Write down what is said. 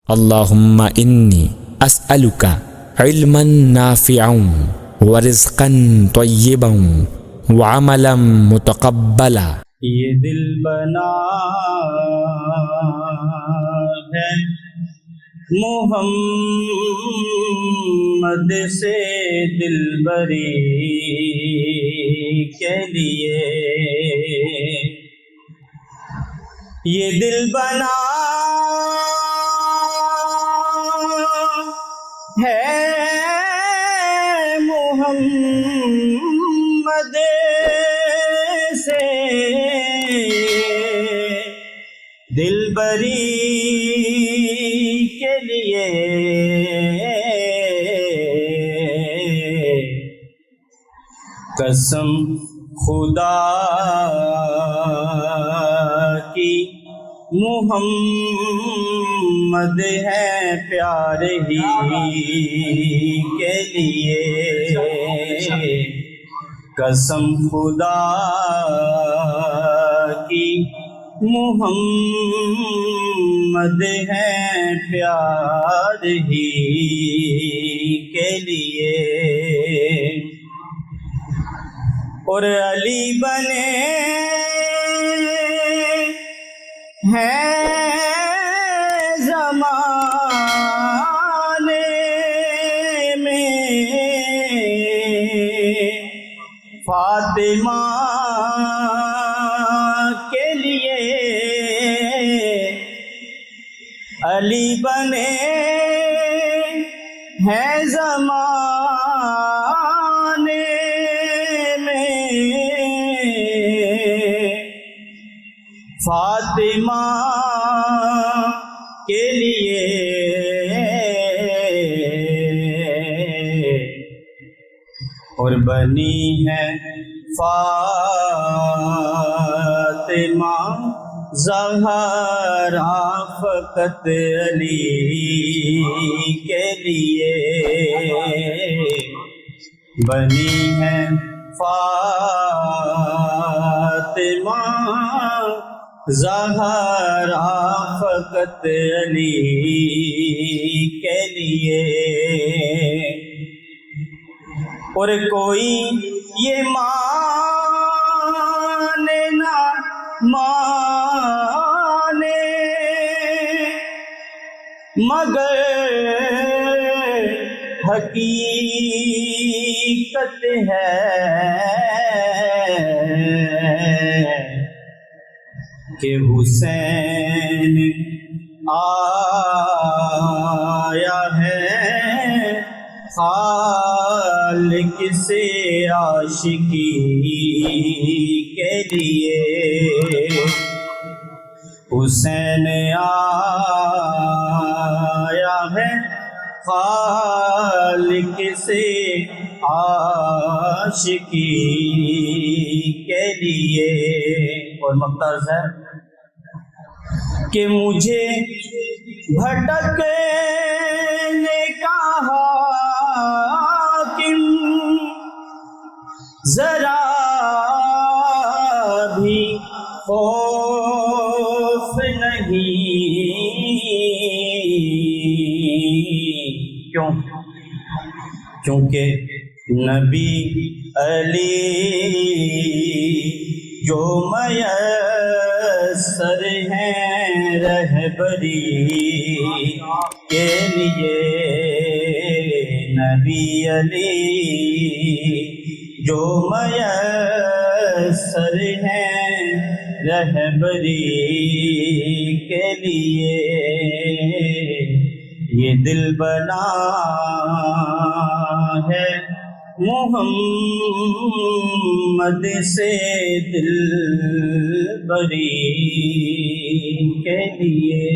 اللہم انی اسألک علما نافعا ورزقا طیبا وعملا متقبلا۔ یہ دل بنا ہے محمد سے دلبری کے لیے، یہ دل بنا ہے محمد سے دلبری کے لیے، قسم خدا کی محمد ہے پیار ہی کے لیے، قسم خدا کی محمد ہے پیار ہی کے لیے، اور علی بنے ہیں زمانے میں فاطمہ کے لیے، علی بنے ہیں زمانے میں فاطمہ کے لیے، اور بنی ہے فاطمہ زہرا فقط علی کے لیے، بنی ہے فاطمہ زہرا فقط علی کے لیے، اور کوئی یہ مانے نہ مانے مگر حقیقت ہے کہ حسین آیا ہے خالق سے عاشقی کے لیے، حسین آیا ہے خالق سے عاشقی کے لیے، اور مقتض ہے کہ مجھے بھٹکنے کا حاکم ذرا بھی خوف نہیں، کیوں؟ کیونکہ نبی علی جو میسر ہیں رہبری کے لیے، نبی علی جو میسر ہیں رہبری کے لیے، یہ دل بنا ہے محمد سے دلبری کے لیے۔